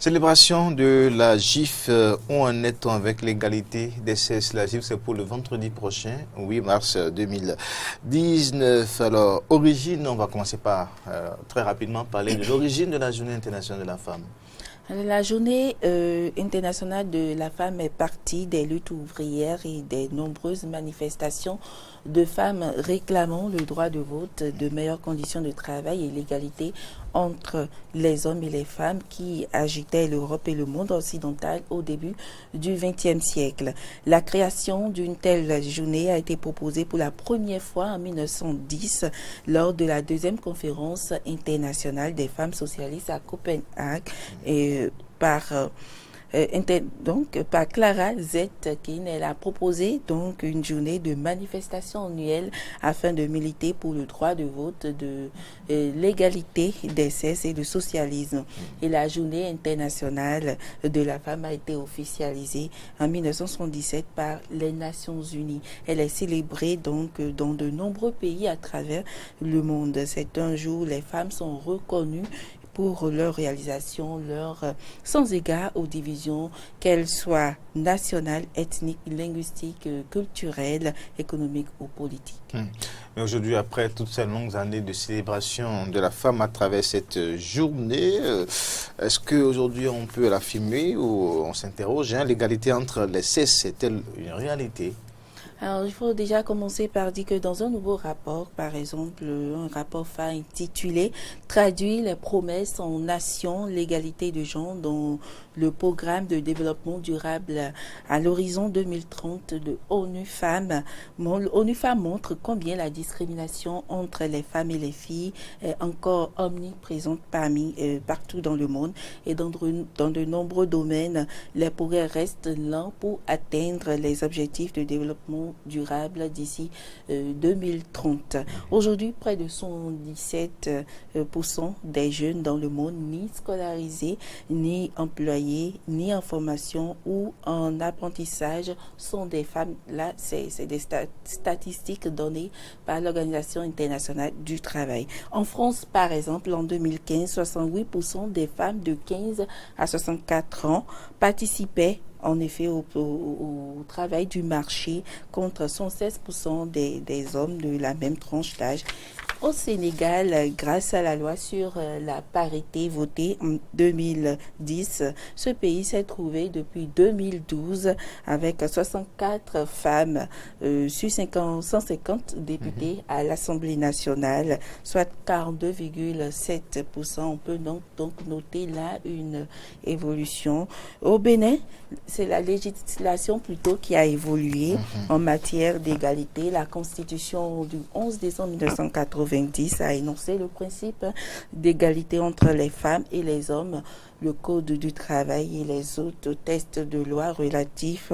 Célébration de la GIF, où en est-on avec l'égalité des sexes? La GIF, c'est pour le vendredi prochain, 8 mars 2019. Alors, origine, on va commencer par très rapidement parler de l'origine de la Journée internationale de la femme. La journée internationale de la femme est partie des luttes ouvrières et des nombreuses manifestations de femmes réclamant le droit de vote, de meilleures conditions de travail et l'égalité entre les hommes et les femmes qui agitaient l'Europe et le monde occidental au début du XXe siècle. La création d'une telle journée a été proposée pour la première fois en 1910 lors de la deuxième conférence internationale des femmes socialistes à Copenhague et par Clara Zetkin. Elle a proposé donc une journée de manifestation annuelle afin de militer pour le droit de vote, de l'égalité des sexes et le socialisme. Et la journée internationale de la femme a été officialisée en 1977 par les Nations Unies. Elle est célébrée donc dans de nombreux pays à travers le monde. C'est un jour où les femmes sont reconnues pour leur réalisation, sans égard aux divisions, qu'elles soient nationales, ethniques, linguistiques, culturelles, économiques ou politiques. Mais aujourd'hui, après toutes ces longues années de célébration de la femme à travers cette journée, est-ce qu'aujourd'hui on peut l'affirmer ou on s'interroge, l'égalité entre les sexes est-elle une réalité? Alors, il faut déjà commencer par dire que dans un nouveau rapport, par exemple, un rapport phare intitulé « Traduire les promesses en nation, l'égalité de genre » dans le programme de développement durable à l'horizon 2030 de ONU Femmes. ONU Femmes montre combien la discrimination entre les femmes et les filles est encore omniprésente partout dans le monde et dans de nombreux domaines. Les progrès restent lents pour atteindre les objectifs de développement durable d'ici 2030. Aujourd'hui, près de 77% des jeunes dans le monde, ni scolarisés, ni employés, ni en formation ou en apprentissage, sont des femmes. Là, c'est des statistiques données par l'Organisation internationale du travail. En France, par exemple, en 2015, 68% des femmes de 15 à 64 ans participaient en effet au travail du marché contre 116% des hommes de la même tranche d'âge. Au Sénégal, grâce à la loi sur la parité votée en 2010, ce pays s'est trouvé depuis 2012 avec 64 femmes sur 150 députés à l'Assemblée nationale, soit 42,7%. On peut donc noter là une évolution. Au Bénin, c'est la législation plutôt qui a évolué en matière d'égalité. La Constitution du 11 décembre 1990 a énoncé le principe d'égalité entre les femmes et les hommes. Le Code du travail et les autres textes de loi relatifs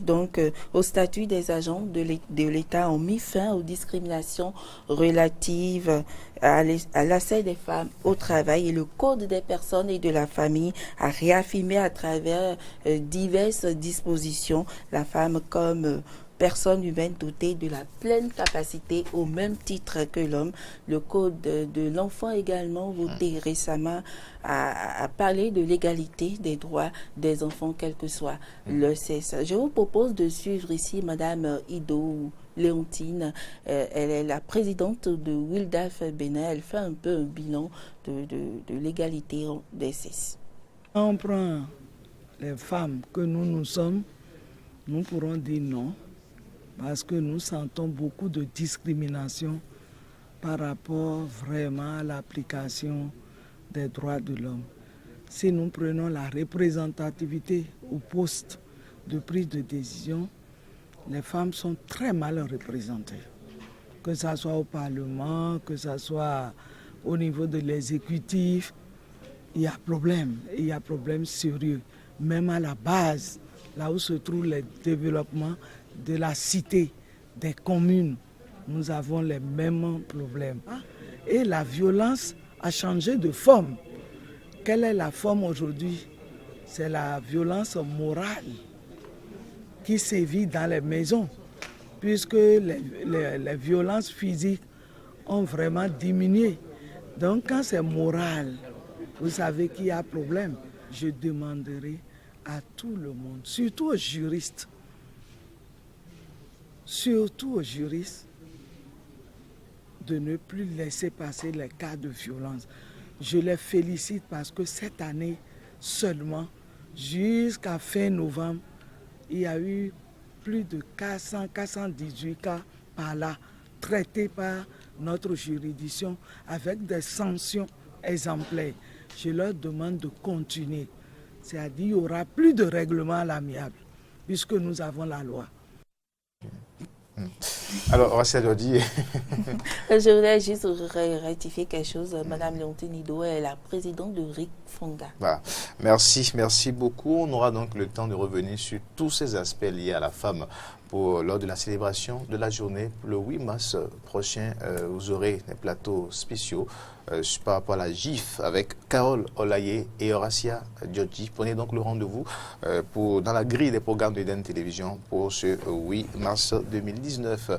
donc au statut des agents de l'État ont mis fin aux discriminations relatives à l'accès des femmes au travail, et le Code des personnes et de la famille a réaffirmé à travers diverses dispositions la femme comme personne humaine dotée de la pleine capacité au même titre que l'homme. Le Code de l'enfant également voté récemment a parlé de l'égalité des droits des enfants, quel que soit le sexe. Je vous propose de suivre ici Madame Ido Léontine. Elle est la présidente de Wildaf Bénin. Elle fait un peu un bilan de l'égalité des sexes. On prend les femmes que nous sommes, nous pourrons dire non, parce que nous sentons beaucoup de discrimination par rapport vraiment à l'application des droits de l'homme. Si nous prenons la représentativité au poste de prise de décision, les femmes sont très mal représentées. Que ce soit au Parlement, que ce soit au niveau de l'exécutif, il y a problème sérieux. Même à la base, là où se trouve le développement de la cité, des communes, nous avons les mêmes problèmes. Et la violence a changé de forme. Quelle est la forme aujourd'hui? C'est la violence morale qui sévit dans les maisons, puisque les violences physiques ont vraiment diminué. Donc quand c'est moral, vous savez qu'il y a problème. Je demanderai à tout le monde, surtout aux juristes, de ne plus laisser passer les cas de violence. Je les félicite parce que cette année seulement, jusqu'à fin novembre, il y a eu plus de 418 cas par là, traités par notre juridiction avec des sanctions exemplaires. Je leur demande de continuer. C'est-à-dire qu'il n'y aura plus de règlement à l'amiable, puisque nous avons la loi. Alors, Rassia Djordji. Je voudrais juste rectifier quelque chose. Madame Léontine Ido est la présidente de RIC Fonga. Voilà. Merci beaucoup. On aura donc le temps de revenir sur tous ces aspects liés à la femme lors de la célébration de la journée. Le 8 mars prochain, vous aurez des plateaux spéciaux par rapport à la GIF avec Carole Olaye et Rassia Djordji. Prenez donc le rendez-vous dans la grille des programmes de DEN Télévision pour ce 8 mars 2019.